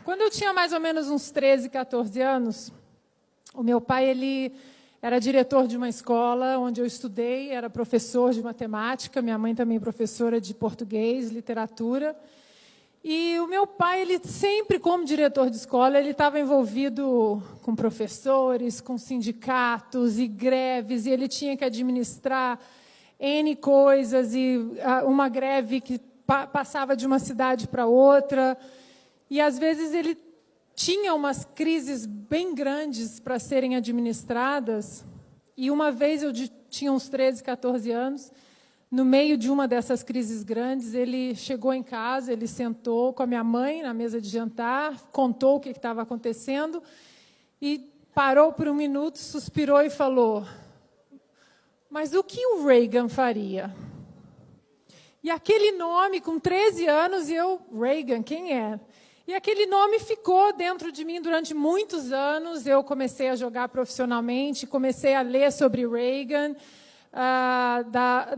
Quando eu tinha mais ou menos uns 13, 14 anos, o meu pai ele era diretor de uma escola onde eu estudei, era professor de matemática, minha mãe também professora de português, literatura. E o meu pai, ele sempre, como diretor de escola, ele estava envolvido com professores, com sindicatos e greves, e ele tinha que administrar N coisas, e uma greve que passava de uma cidade para outra. E, às vezes, ele tinha umas crises bem grandes para serem administradas. E, uma vez, eu tinha uns 13, 14 anos, no meio de uma dessas crises grandes, ele chegou em casa, ele sentou com a minha mãe na mesa de jantar, contou o que estava acontecendo e parou por um minuto, suspirou e falou: mas o que o Reagan faria? E aquele nome, com 13 anos, e eu, Reagan, quem é? E aquele nome ficou dentro de mim durante muitos anos. Eu comecei a jogar profissionalmente, comecei a ler sobre Reagan,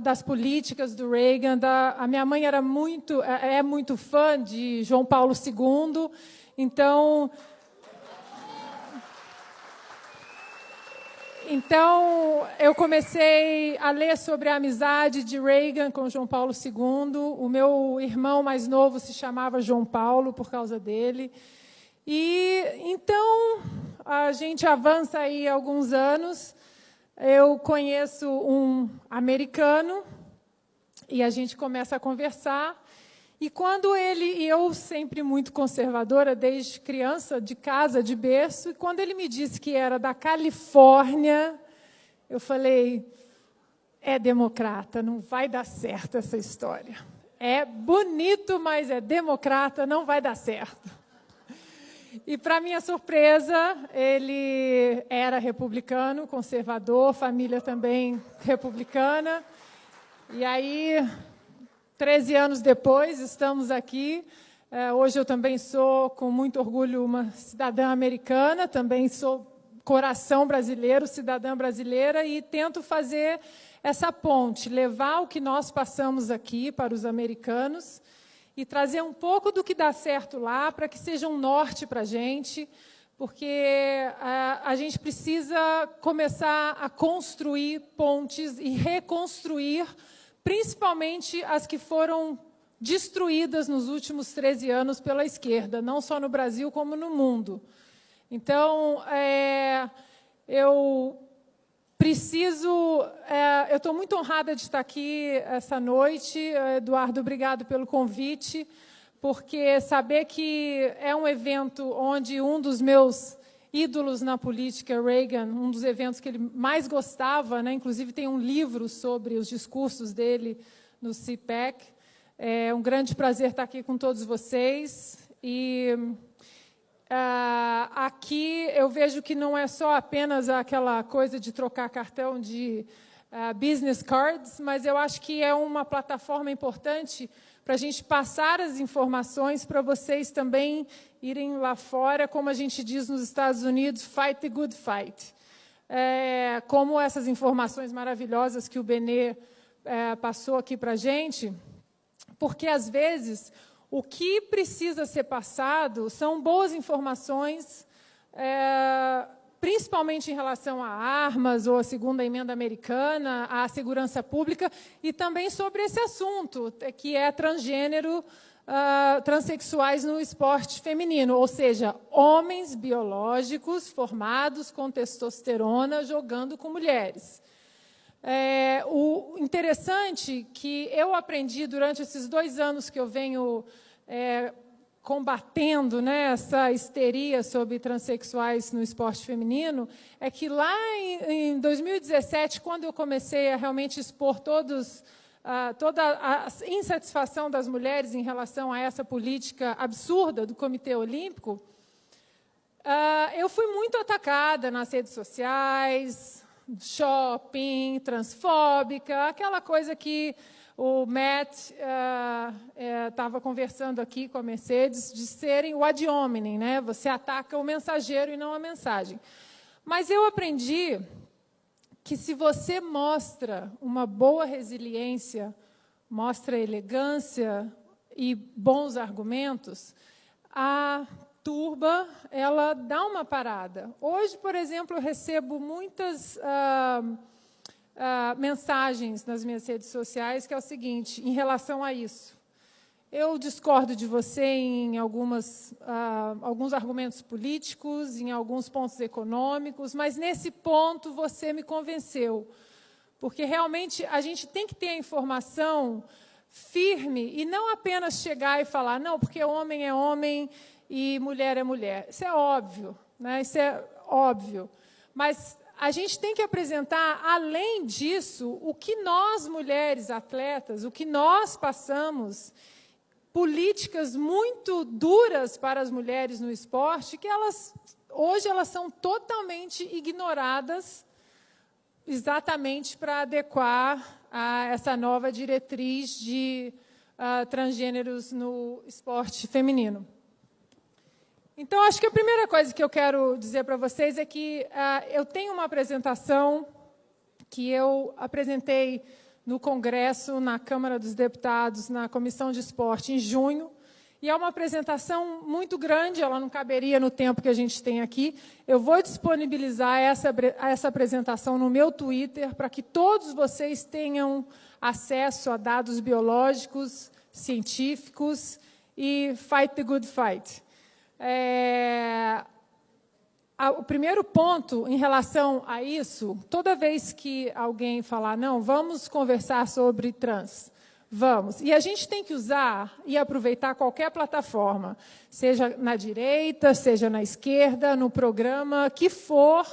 das políticas do Reagan. A minha mãe é muito fã de João Paulo II, então eu comecei a ler sobre a amizade de Reagan com João Paulo II. O meu irmão mais novo se chamava João Paulo por causa dele. E então a gente avança aí alguns anos. Eu conheço um americano e a gente começa a conversar. E quando e eu sempre muito conservadora, desde criança, de casa, de berço, e quando ele me disse que era da Califórnia, eu falei: é democrata, não vai dar certo essa história. É bonito, mas é democrata, não vai dar certo. E, para minha surpresa, ele era republicano, conservador, família também republicana. E aí, 13 anos depois, estamos aqui. Hoje eu também sou, com muito orgulho, uma cidadã americana, também sou coração brasileiro, cidadã brasileira, e tento fazer essa ponte, levar o que nós passamos aqui para os americanos e trazer um pouco do que dá certo lá para que seja um norte para a gente, porque a gente precisa começar a construir pontes e reconstruir, principalmente as que foram destruídas nos últimos 13 anos pela esquerda, não só no Brasil, como no mundo. Então, eu estou muito honrada de estar aqui essa noite. Eduardo, obrigado pelo convite, porque saber que é um evento onde um dos meus ídolos na política, Reagan, um dos eventos que ele mais gostava, né? Inclusive tem um livro sobre os discursos dele no CPAC. É um grande prazer estar aqui com todos vocês. E aqui eu vejo que não é só apenas aquela coisa de trocar cartão de business cards, mas eu acho que é uma plataforma importante para a gente passar as informações para vocês também irem lá fora, como a gente diz nos Estados Unidos, fight the good fight. Como essas informações maravilhosas que o Benê passou aqui para a gente, porque, às vezes, o que precisa ser passado são boas informações, principalmente em relação a armas, ou a segunda emenda americana, à segurança pública, e também sobre esse assunto, que é transgênero, transexuais no esporte feminino, ou seja, homens biológicos formados com testosterona jogando com mulheres. O interessante que eu aprendi durante esses 2 anos que eu venho combatendo, né, essa histeria sobre transexuais no esporte feminino, é que lá em 2017, quando eu comecei a realmente expor toda a insatisfação das mulheres em relação a essa política absurda do Comitê Olímpico, eu fui muito atacada nas redes sociais, shopping, transfóbica, aquela coisa que o Matt estava conversando aqui com a Mercedes, de serem o ad hominem, né? Você ataca o mensageiro e não a mensagem. Mas eu aprendi que, se você mostra uma boa resiliência, mostra elegância e bons argumentos, a turba ela dá uma parada. Hoje, por exemplo, eu recebo muitas mensagens nas minhas redes sociais, que é o seguinte, em relação a isso. Eu discordo de você em alguns argumentos políticos, em alguns pontos econômicos, mas nesse ponto você me convenceu. Porque realmente a gente tem que ter a informação firme e não apenas chegar e falar, não, porque homem é homem e mulher é mulher. Isso é óbvio, né? Isso é óbvio. Mas a gente tem que apresentar, além disso, o que nós, mulheres atletas, o que nós passamos, políticas muito duras para as mulheres no esporte, que hoje elas são totalmente ignoradas, exatamente para adequar a essa nova diretriz de transgêneros no esporte feminino. Então, acho que a primeira coisa que eu quero dizer para vocês é que eu tenho uma apresentação que eu apresentei no Congresso, na Câmara dos Deputados, na Comissão de Esporte, em junho, e é uma apresentação muito grande, ela não caberia no tempo que a gente tem aqui. Eu vou disponibilizar essa apresentação no meu Twitter, para que todos vocês tenham acesso a dados biológicos, científicos, e fight the good fight. O primeiro ponto em relação a isso, toda vez que alguém falar, não, vamos conversar sobre trans, vamos. E a gente tem que usar e aproveitar qualquer plataforma, seja na direita, seja na esquerda, no programa que for,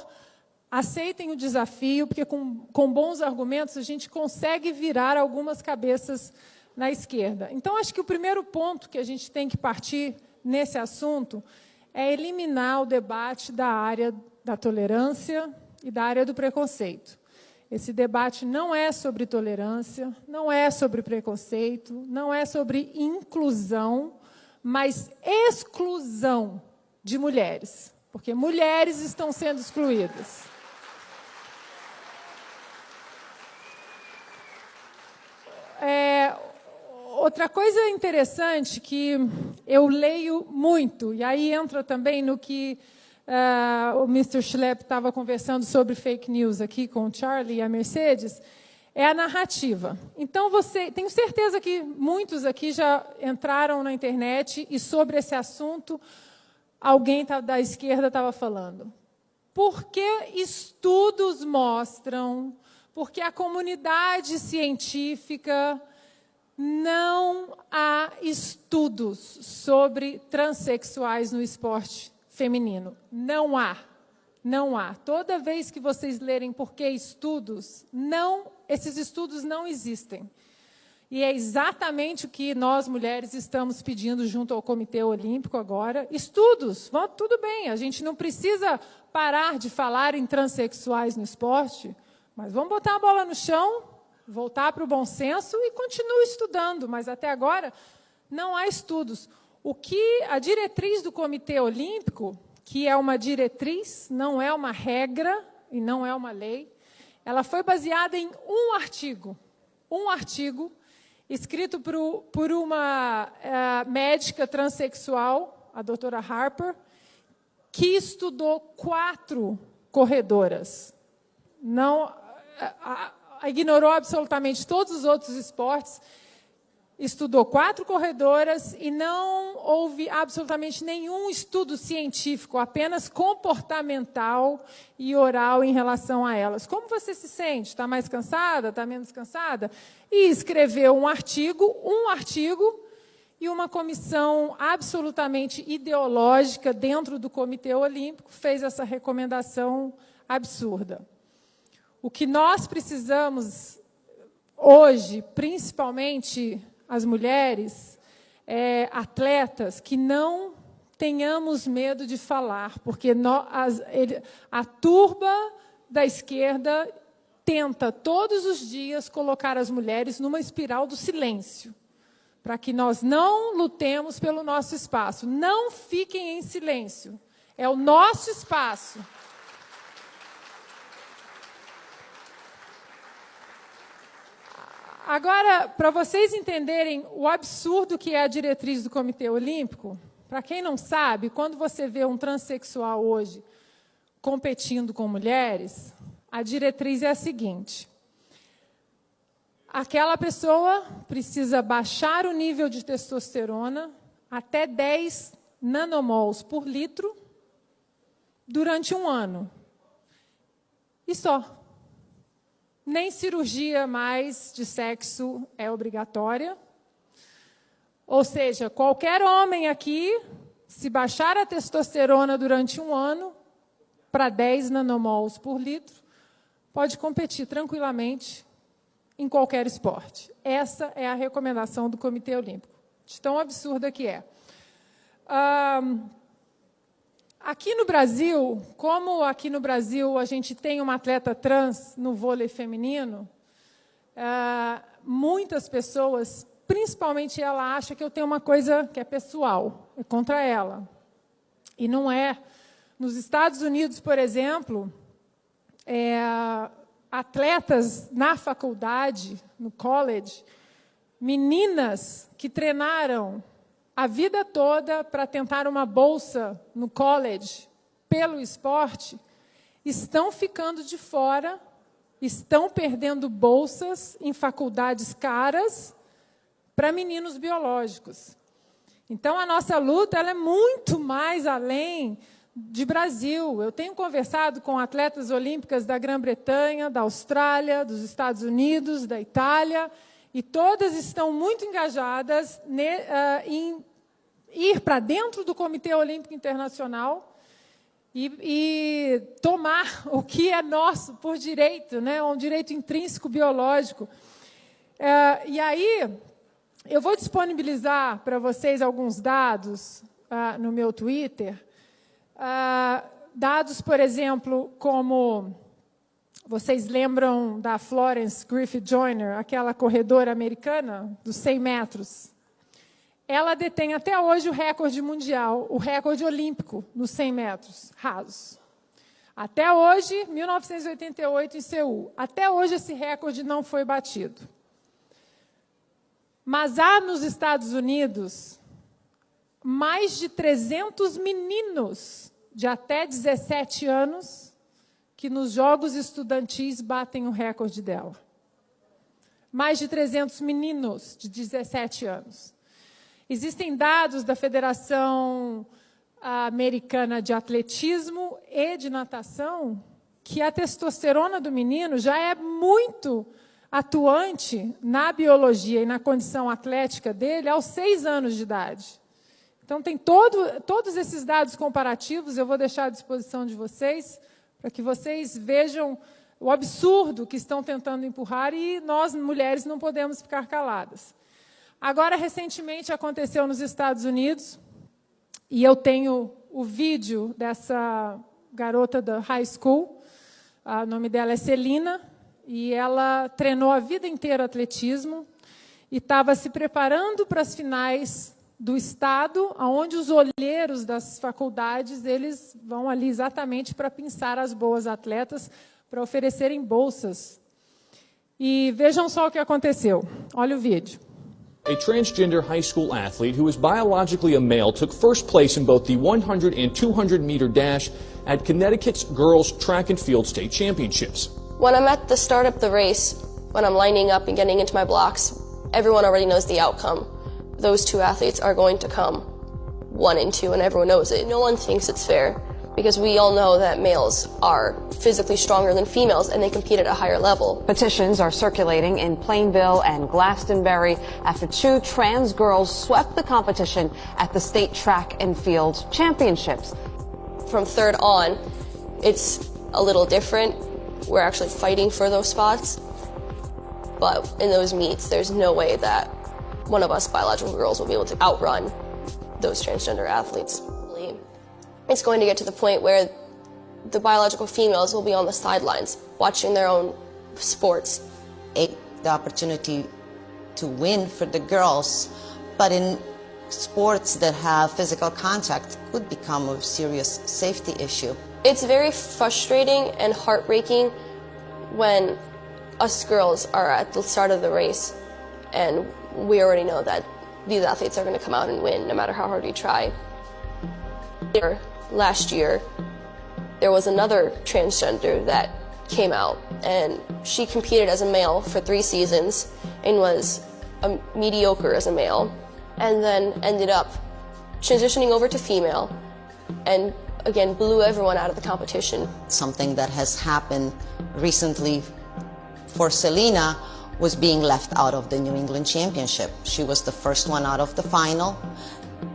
aceitem o desafio, porque com bons argumentos a gente consegue virar algumas cabeças na esquerda. Então, acho que o primeiro ponto que a gente tem que partir nesse assunto é eliminar o debate da área da tolerância e da área do preconceito. Esse debate não é sobre tolerância, não é sobre preconceito, não é sobre inclusão, mas exclusão de mulheres, porque mulheres estão sendo excluídas. Outra coisa interessante que eu leio muito, e aí entra também no que o Mr. Schlepp estava conversando sobre fake news aqui com o Charlie e a Mercedes, é a narrativa. Então, tenho certeza que muitos aqui já entraram na internet e sobre esse assunto alguém da esquerda estava falando. Porque estudos mostram, porque a comunidade científica... Não há estudos sobre transexuais no esporte feminino. Não há. Não há. Toda vez que vocês lerem por que estudos, esses estudos não existem. E é exatamente o que nós, mulheres, estamos pedindo junto ao Comitê Olímpico agora. Estudos. Tudo bem, a gente não precisa parar de falar em transexuais no esporte, mas vamos botar a bola no chão, voltar para o bom senso e continuar estudando, mas até agora não há estudos. O que a diretriz do Comitê Olímpico, que é uma diretriz, não é uma regra e não é uma lei, ela foi baseada em um artigo escrito por uma médica transexual, a doutora Harper, que estudou 4 corredoras. Ignorou absolutamente todos os outros esportes, estudou 4 corredoras e não houve absolutamente nenhum estudo científico, apenas comportamental e oral em relação a elas. Como você se sente? Está mais cansada? Está menos cansada? E escreveu um artigo e uma comissão absolutamente ideológica dentro do Comitê Olímpico fez essa recomendação absurda. O que nós precisamos hoje, principalmente as mulheres, atletas, que não tenhamos medo de falar, porque a turba da esquerda tenta todos os dias colocar as mulheres numa espiral do silêncio, para que nós não lutemos pelo nosso espaço. Não fiquem em silêncio. É o nosso espaço. Agora, para vocês entenderem o absurdo que é a diretriz do Comitê Olímpico, Para quem não sabe, quando você vê um transexual hoje competindo com mulheres, a diretriz é a seguinte: aquela pessoa precisa baixar o nível de testosterona até 10 nanomols por litro durante 1 ano. E só. Nem cirurgia mais de sexo é obrigatória. Ou seja, qualquer homem aqui, se baixar a testosterona durante 1 ano para 10 nanomols por litro, pode competir tranquilamente em qualquer esporte. Essa é a recomendação do Comitê Olímpico, de tão absurda que é. Aqui no Brasil, como aqui no Brasil a gente tem uma atleta trans no vôlei feminino, muitas pessoas, principalmente ela, acha que eu tenho uma coisa que é pessoal, é contra ela. E não é. Nos Estados Unidos, por exemplo, atletas na faculdade, no college, meninas que treinaram a vida toda para tentar uma bolsa no college pelo esporte, estão ficando de fora, estão perdendo bolsas em faculdades caras para meninos biológicos. Então, a nossa luta ela é muito mais além de Brasil. Eu tenho conversado com atletas olímpicas da Grã-Bretanha, da Austrália, dos Estados Unidos, da Itália, e todas estão muito engajadas em ir para dentro do Comitê Olímpico Internacional e tomar o que é nosso por direito, né? Um direito intrínseco biológico. E aí, eu vou disponibilizar para vocês alguns dados no meu Twitter. Dados, por exemplo, como vocês lembram da Florence Griffith Joyner, aquela corredora americana dos 100 metros. Ela detém até hoje o recorde mundial, o recorde olímpico nos 100 metros rasos. Até hoje, 1988, em Seul. Até hoje, esse recorde não foi batido. Mas há nos Estados Unidos mais de 300 meninos de até 17 anos que nos Jogos Estudantis batem o recorde dela. Mais de 300 meninos de 17 anos. Existem dados da Federação Americana de Atletismo e de Natação que a testosterona do menino já é muito atuante na biologia e na condição atlética dele aos 6 anos de idade. Então, tem todos esses dados comparativos, eu vou deixar à disposição de vocês, para que vocês vejam o absurdo que estão tentando empurrar, e nós, mulheres, não podemos ficar caladas. Agora, recentemente, aconteceu nos Estados Unidos, e eu tenho o vídeo dessa garota da high school, o nome dela é Celina, e ela treinou a vida inteira atletismo, e estava se preparando para as finais do estado, onde os olheiros das faculdades eles vão ali exatamente para pensar as boas atletas, para oferecerem bolsas. E vejam só o que aconteceu. Olha o vídeo. A transgender high school athlete who is biologically a male took first place in both the 100 and 200 meter dash at Connecticut's Girls Track and Field State Championships. When I'm at the start of the race, when I'm lining up and getting into my blocks, everyone already knows the outcome. Those two athletes are going to come 1 and 2, and everyone knows it. No one thinks it's fair, because we all know that males are physically stronger than females, and they compete at a higher level. Petitions are circulating in Plainville and Glastonbury after 2 trans girls swept the competition at the State Track and Field Championships. From third on, it's a little different. We're actually fighting for those spots, but in those meets, there's no way that one of us biological girls will be able to outrun those transgender athletes. It's going to get to the point where the biological females will be on the sidelines watching their own sports. The opportunity to win for the girls, but in sports that have physical contact could become a serious safety issue. It's very frustrating and heartbreaking when us girls are at the start of the race and we already know that these athletes are going to come out and win no matter how hard we try. Last year, there was another transgender that came out, and she competed as a male for 3 seasons and was mediocre as a male, and then ended up transitioning over to female and again blew everyone out of the competition. Something that has happened recently for Selena was being left out of the New England Championship. She was the first one out of the final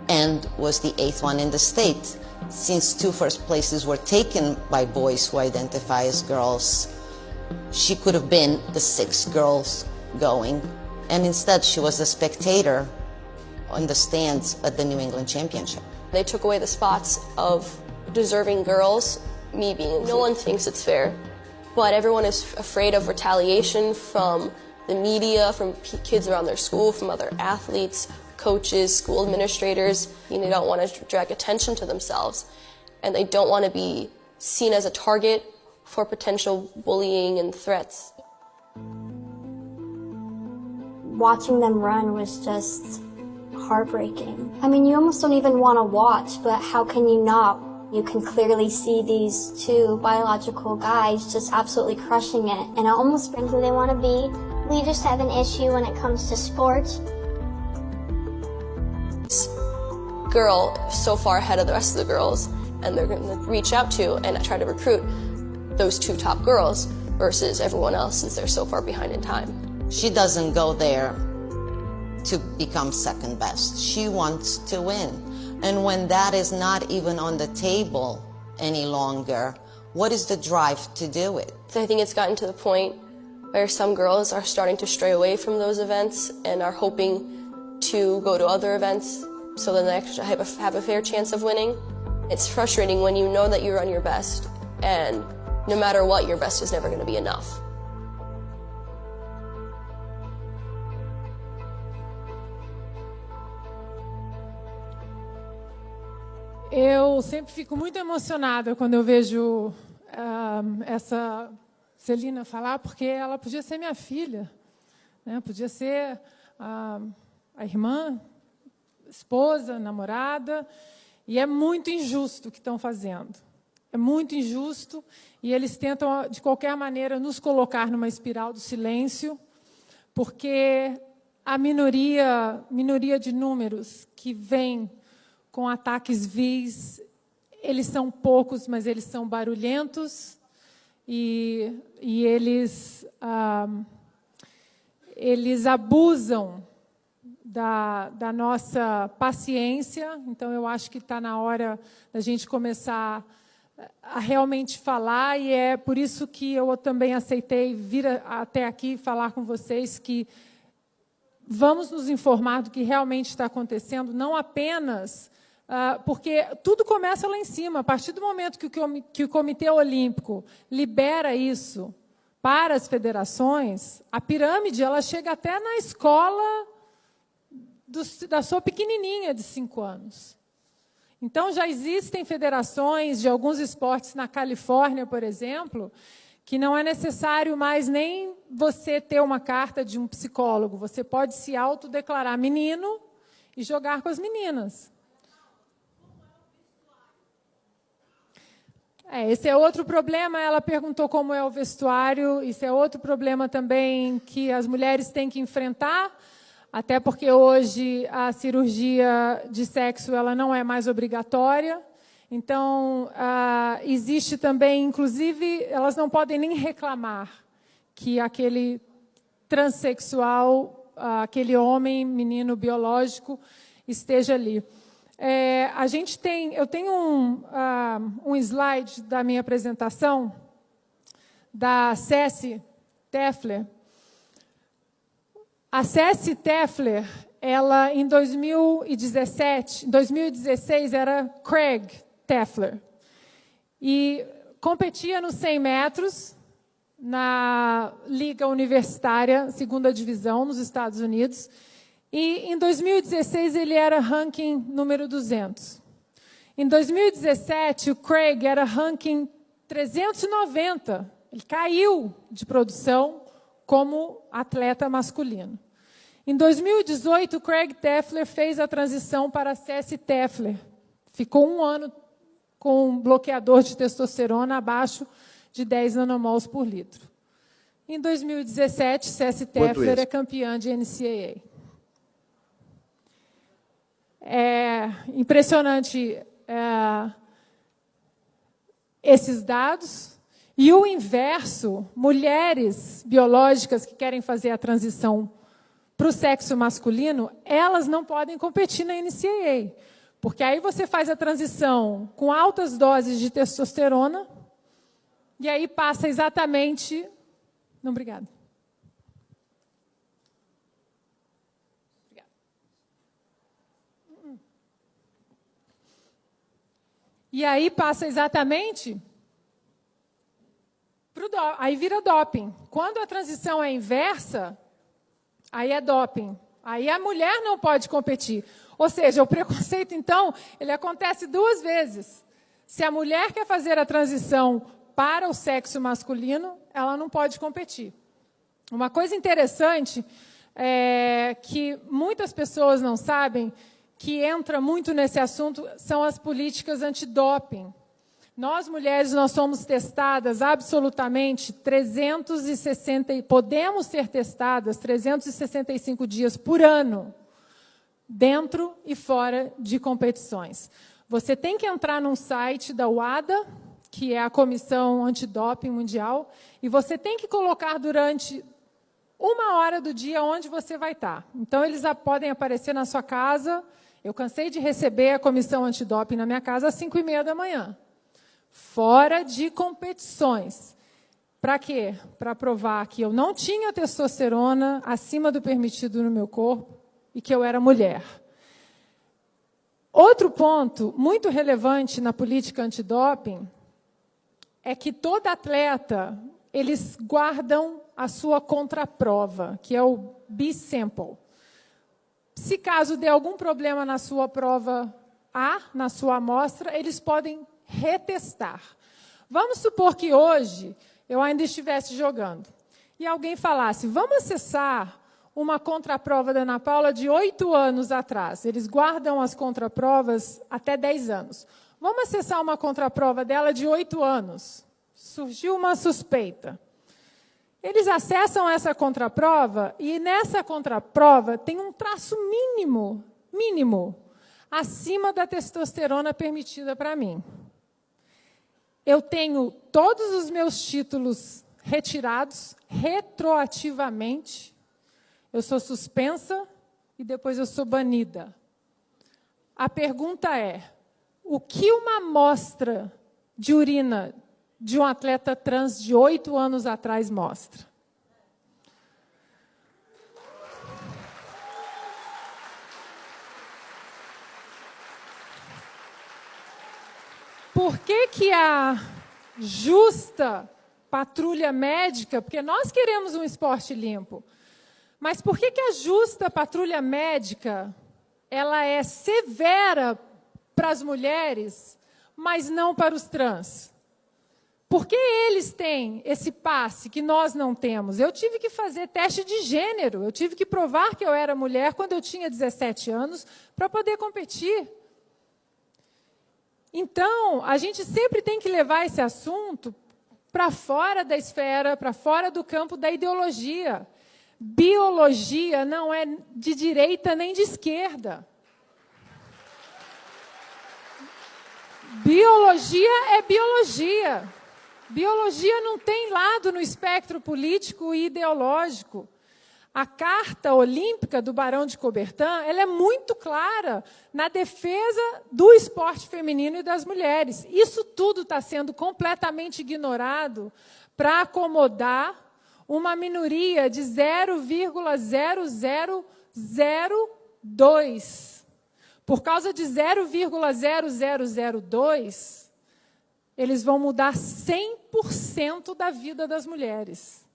and was the 8th one in the state. Since 2 first places were taken by boys who identify as girls, she could have been the 6th girl going, and instead she was a spectator on the stands at the New England Championship. They took away the spots of deserving girls, me being. No one thinks it's fair, but everyone is afraid of retaliation from the media, from kids around their school, from other athletes, coaches, school administrators. They don't want to drag attention to themselves, and they don't want to be seen as a target for potential bullying and threats. Watching them run was just heartbreaking. I mean, you almost don't even want to watch, but how can you not? You can clearly see these 2 biological guys just absolutely crushing it, and it almost brings who they want to be. We just have an issue when it comes to sports. Girl so far ahead of the rest of the girls, and they're going to reach out to and try to recruit those 2 top girls versus everyone else since they're so far behind in time. She doesn't go there to become second best. She wants to win. And when that is not even on the table any longer, what is the drive to do it? So I think it's gotten to the point where some girls are starting to stray away from those events and are hoping to go to other events so then they actually have a fair chance of winning. It's frustrating when you know that you run your best, and no matter what, your best is never going to be enough. Eu sempre fico muito emocionada quando eu vejo essa Celina falar, porque ela podia ser minha filha, né? Podia ser a irmã, esposa, namorada, e é muito injusto o que estão fazendo. É muito injusto, e eles tentam, de qualquer maneira, nos colocar numa espiral do silêncio, porque a minoria de números que vem com ataques vis, eles são poucos, mas eles são barulhentos, e eles abusam da nossa paciência. Então, eu acho que está na hora da gente começar a realmente falar, e é por isso que eu também aceitei vir até aqui falar com vocês que vamos nos informar do que realmente está acontecendo, não apenas porque tudo começa lá em cima. A partir do momento que o Comitê Olímpico libera isso para as federações, a pirâmide ela chega até na escola da sua pequenininha de 5 anos. Então, já existem federações de alguns esportes na Califórnia, por exemplo, que não é necessário mais nem você ter uma carta de um psicólogo. Você pode se autodeclarar menino e jogar com as meninas. Esse é outro problema. Ela perguntou como é o vestuário. Isso é outro problema também que as mulheres têm que enfrentar, até porque hoje a cirurgia de sexo ela não é mais obrigatória. Então, existe também, inclusive, elas não podem nem reclamar que aquele transexual, aquele homem, menino biológico, esteja ali. Eu tenho um slide da minha apresentação, da Ceci Teffler. A Ceci Teffler, ela, em 2016, era Craig Teffler. E competia nos 100 metros, na Liga Universitária, 2ª Divisão, nos Estados Unidos. E, em 2016, ele era ranking número 200. Em 2017, o Craig era ranking 390. Ele caiu de produção como atleta masculino. Em 2018, o Craig Teffler fez a transição para a Ceci Teffler. Ficou 1 ano com um bloqueador de testosterona abaixo de 10 nanomols por litro. Em 2017, Ceci Teffler é campeã de NCAA. É impressionante esses dados. E o inverso, mulheres biológicas que querem fazer a transição para o sexo masculino, elas não podem competir na NCAA. Porque aí você faz a transição com altas doses de testosterona, e aí passa exatamente... Não, obrigada. E aí passa exatamente... Aí vira doping. Quando a transição é inversa, aí é doping. Aí a mulher não pode competir. Ou seja, o preconceito, então, ele acontece duas vezes. Se a mulher quer fazer a transição para o sexo masculino, ela não pode competir. Uma coisa interessante é que muitas pessoas não sabem, que entra muito nesse assunto, são as políticas antidoping. Nós, mulheres, nós somos testadas absolutamente 360, podemos ser testadas 365 dias por ano, dentro e fora de competições. Você tem que entrar num site da WADA, que é a Comissão Antidoping Mundial, e você tem que colocar durante 1 hora do dia onde você vai estar. Então, eles podem aparecer na sua casa. Eu cansei de receber a Comissão Antidoping na minha casa às 5h30 da manhã. Fora de competições. Para quê? Para provar que eu não tinha testosterona acima do permitido no meu corpo e que eu era mulher. Outro ponto muito relevante na política antidoping é que todo atleta, eles guardam a sua contraprova, que é o B-sample. Se caso dê algum problema na sua prova A, na sua amostra, eles podem retestar. Vamos supor que hoje eu ainda estivesse jogando e alguém falasse, vamos acessar uma contraprova da Ana Paula de 8 anos atrás. Eles guardam as contraprovas até 10 anos. Vamos acessar uma contraprova dela de 8 anos. Surgiu uma suspeita. Eles acessam essa contraprova e nessa contraprova tem um traço mínimo, acima da testosterona permitida para mim. Eu tenho todos os meus títulos retirados retroativamente. Eu sou suspensa e depois eu sou banida. A pergunta é, o que uma amostra de urina de um atleta trans de 8 anos atrás mostra? Por que a justa patrulha médica, porque nós queremos um esporte limpo, mas por que a justa patrulha médica ela é severa para as mulheres, mas não para os trans? Por que eles têm esse passe que nós não temos? Eu tive que fazer teste de gênero, eu tive que provar que eu era mulher quando eu tinha 17 anos para poder competir. Então, a gente sempre tem que levar esse assunto para fora da esfera, para fora do campo da ideologia. Biologia não é de direita nem de esquerda. Biologia é biologia. Biologia não tem lado no espectro político e ideológico. A Carta Olímpica do Barão de Coubertin, ela é muito clara na defesa do esporte feminino e das mulheres. Isso tudo está sendo completamente ignorado para acomodar uma minoria de 0,0002. Por causa de 0,0002, eles vão mudar 100% da vida das mulheres.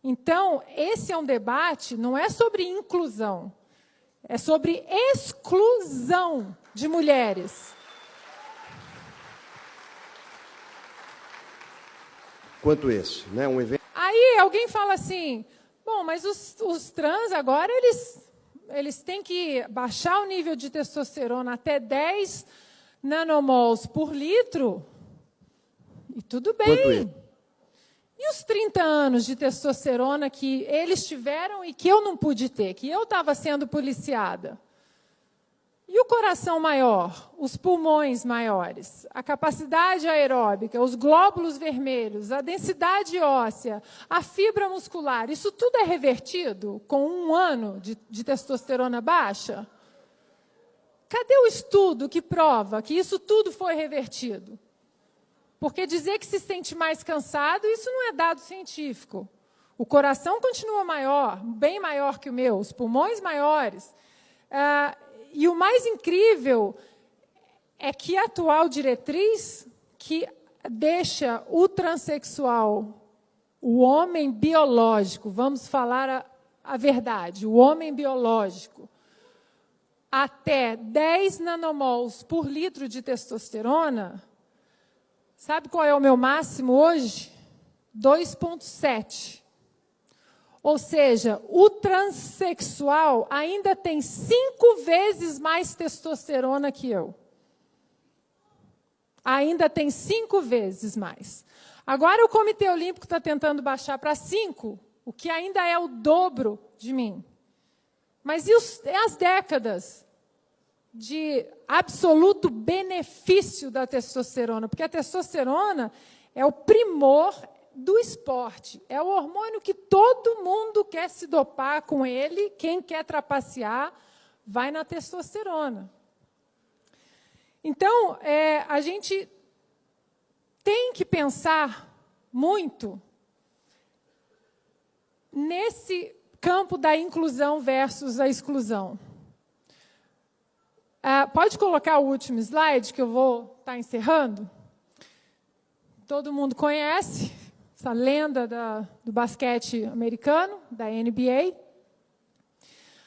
Então, esse é um debate, não é sobre inclusão, é sobre exclusão de mulheres. Quanto esse, né? Um evento. Aí alguém fala assim, bom, mas os trans agora, eles têm que baixar o nível de testosterona até 10 nanomols por litro, e tudo Quanto é? bem. E os 30 anos de testosterona que eles tiveram e que eu não pude ter, que eu estava sendo policiada? E o coração maior, os pulmões maiores, a capacidade aeróbica, os glóbulos vermelhos, a densidade óssea, a fibra muscular, isso tudo é revertido com 1 ano de testosterona baixa? Cadê o estudo que prova que isso tudo foi revertido? Porque dizer que se sente mais cansado, isso não é dado científico. O coração continua maior, bem maior que o meu, os pulmões maiores. E o mais incrível é que a atual diretriz que deixa o transexual, o homem biológico, vamos falar a verdade, o homem biológico, até 10 nanomols por litro de testosterona, sabe qual é o meu máximo hoje? 2,7. Ou seja, o transexual ainda tem 5 vezes mais testosterona que eu. Ainda tem 5 vezes mais. Agora o Comitê Olímpico está tentando baixar para 5, o que ainda é o dobro de mim. Mas e as décadas de absoluto benefício da testosterona? Porque a testosterona é o primor do esporte. É o hormônio que todo mundo quer se dopar com ele. Quem quer trapacear, vai na testosterona. Então, a gente tem que pensar muito nesse campo da inclusão versus a exclusão. Pode colocar o último slide, que eu vou estar encerrando? Todo mundo conhece essa lenda do basquete americano, da NBA.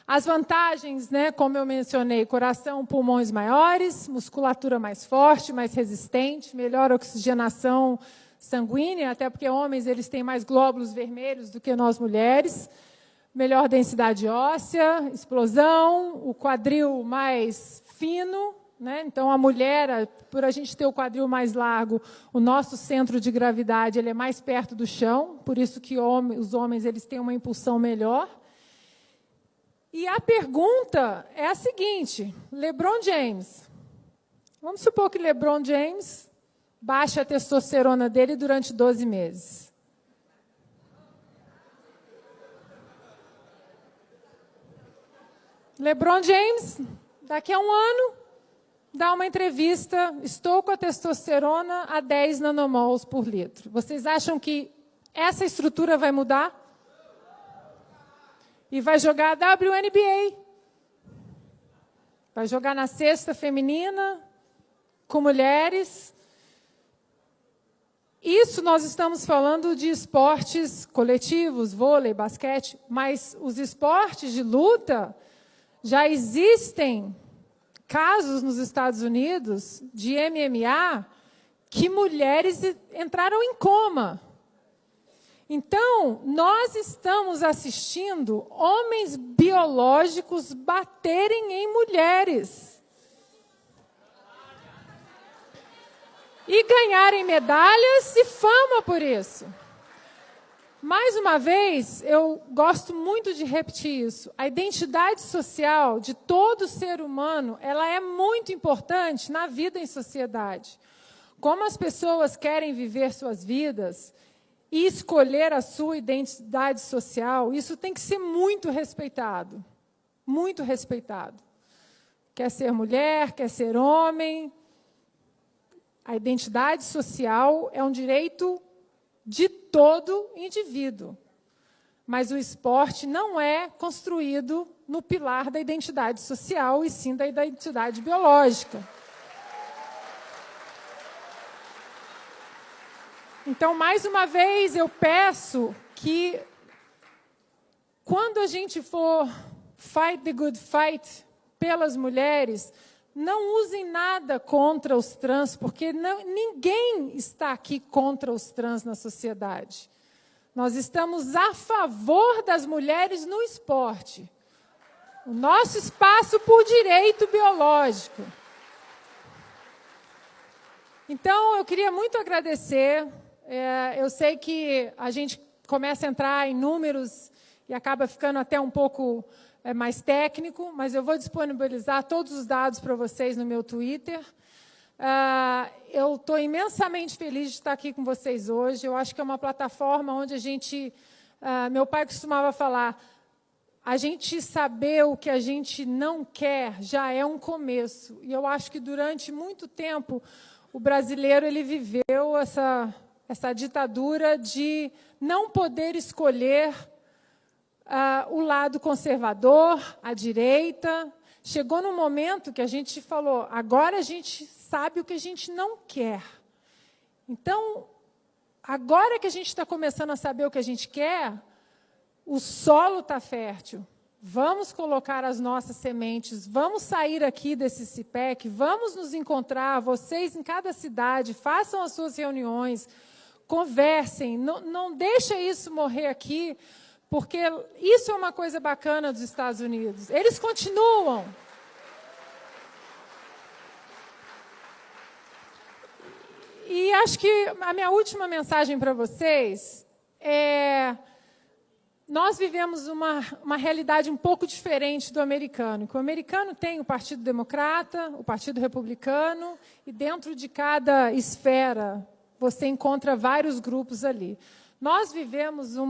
As vantagens, né, como eu mencionei, coração, pulmões maiores, musculatura mais forte, mais resistente, melhor oxigenação sanguínea, até porque homens eles têm mais glóbulos vermelhos do que nós mulheres, melhor densidade óssea, explosão, o quadril mais fino, né? Então, a mulher, por a gente ter o quadril mais largo, o nosso centro de gravidade ele é mais perto do chão, por isso que os homens eles têm uma impulsão melhor. E a pergunta é a seguinte, LeBron James, vamos supor que LeBron James baixa a testosterona dele durante 12 meses. LeBron James, daqui a 1 ano, dá uma entrevista, estou com a testosterona a 10 nanomols por litro. Vocês acham que essa estrutura vai mudar? E vai jogar a WNBA. Vai jogar na cesta feminina, com mulheres. Isso nós estamos falando de esportes coletivos, vôlei, basquete, mas os esportes de luta, já existem casos nos Estados Unidos de MMA que mulheres entraram em coma. Então, nós estamos assistindo homens biológicos baterem em mulheres. E ganharem medalhas e fama por isso. Mais uma vez, eu gosto muito de repetir isso. A identidade social de todo ser humano, ela é muito importante na vida em sociedade. Como as pessoas querem viver suas vidas e escolher a sua identidade social, isso tem que ser muito respeitado. Muito respeitado. Quer ser mulher, quer ser homem. A identidade social é um direito de todo indivíduo. Mas o esporte não é construído no pilar da identidade social, e sim da identidade biológica. Então, mais uma vez, eu peço que, quando a gente for fight the good fight pelas mulheres, não usem nada contra os trans, porque ninguém está aqui contra os trans na sociedade. Nós estamos a favor das mulheres no esporte. O nosso espaço por direito biológico. Então, eu queria muito agradecer. Eu sei que a gente começa a entrar em números e acaba ficando até um pouco mais técnico, mas eu vou disponibilizar todos os dados para vocês no meu Twitter. Eu estou imensamente feliz de estar aqui com vocês hoje. Eu acho que é uma plataforma onde a gente... meu pai costumava falar, a gente saber o que a gente não quer já é um começo. E eu acho que durante muito tempo o brasileiro ele viveu essa ditadura de não poder escolher o lado conservador, a direita. Chegou num momento que a gente falou, agora a gente sabe o que a gente não quer. Então, agora que a gente está começando a saber o que a gente quer, o solo está fértil. Vamos colocar as nossas sementes, vamos sair aqui desse CIPEC, vamos nos encontrar, vocês em cada cidade, façam as suas reuniões, conversem, não deixem isso morrer aqui, porque isso é uma coisa bacana dos Estados Unidos. Eles continuam. E acho que a minha última mensagem para vocês é... Nós vivemos uma realidade um pouco diferente do americano. O americano tem o Partido Democrata, o Partido Republicano, e dentro de cada esfera você encontra vários grupos ali. Nós vivemos um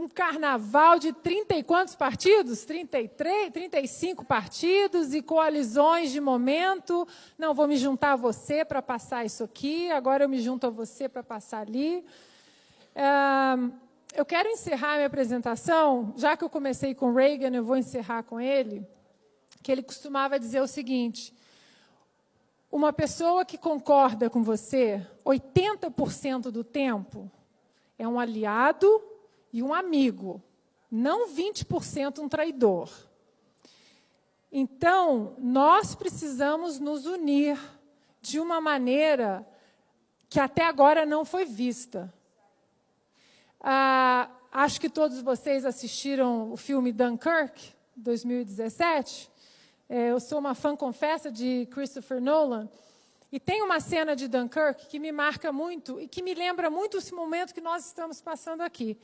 carnaval de 30 e quantos partidos? 33, 35 partidos e coalizões de momento. Não, vou me juntar a você para passar isso aqui, agora eu me junto a você para passar ali. Eu quero encerrar a minha apresentação, já que eu comecei com Reagan, eu vou encerrar com ele, que ele costumava dizer o seguinte, uma pessoa que concorda com você 80% do tempo é um aliado e um amigo, não 20% um traidor. Então, nós precisamos nos unir de uma maneira que até agora não foi vista. Acho que todos vocês assistiram o filme Dunkirk, 2017. Eu sou uma fã confessa de Christopher Nolan. E tem uma cena de Dunkirk que me marca muito e que me lembra muito esse momento que nós estamos passando aqui.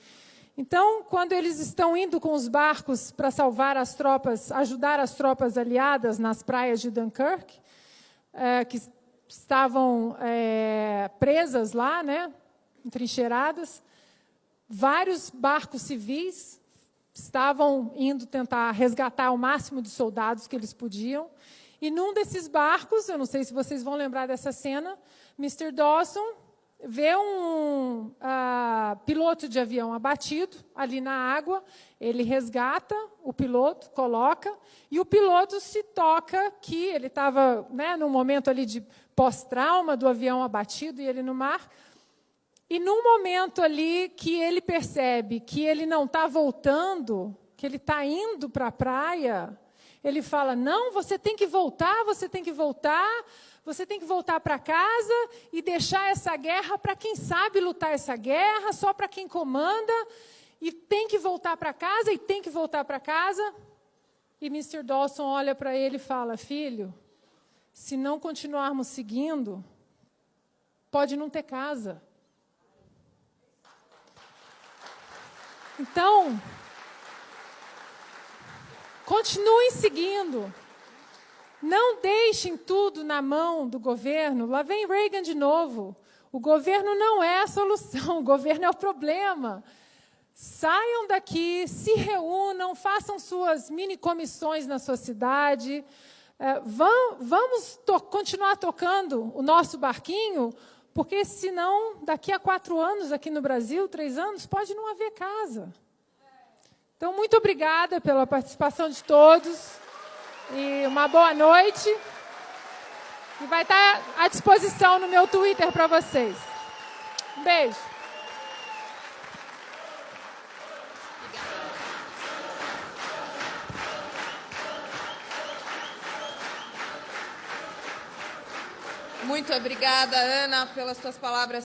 Então, quando eles estão indo com os barcos para salvar as tropas, ajudar as tropas aliadas nas praias de Dunkirk, que estavam presas lá, né, entrincheiradas, vários barcos civis estavam indo tentar resgatar o máximo de soldados que eles podiam. E num desses barcos, eu não sei se vocês vão lembrar dessa cena, Mr. Dawson vê um piloto de avião abatido ali na água, ele resgata o piloto, coloca, e o piloto se toca que ele estava, né, num momento ali de pós-trauma do avião abatido e ele no mar. E num momento ali que ele percebe que ele não está voltando, que ele está indo para a praia, ele fala, não, você tem que voltar, você tem que voltar, você tem que voltar para casa e deixar essa guerra para quem sabe lutar essa guerra, só para quem comanda, e tem que voltar para casa, e tem que voltar para casa. E Mr. Dawson olha para ele e fala, filho, se não continuarmos seguindo, pode não ter casa. Então, continuem seguindo. Não deixem tudo na mão do governo. Lá vem Reagan de novo. O governo não é a solução, o governo é o problema. Saiam daqui, se reúnam, façam suas mini-comissões na sua cidade. Vamos continuar tocando o nosso barquinho, porque, senão, daqui a 4 anos, aqui no Brasil, 3 anos, pode não haver casa. Então, muito obrigada pela participação de todos. E uma boa noite. E vai estar à disposição no meu Twitter para vocês. Um beijo. Muito obrigada, Ana, pelas suas palavras.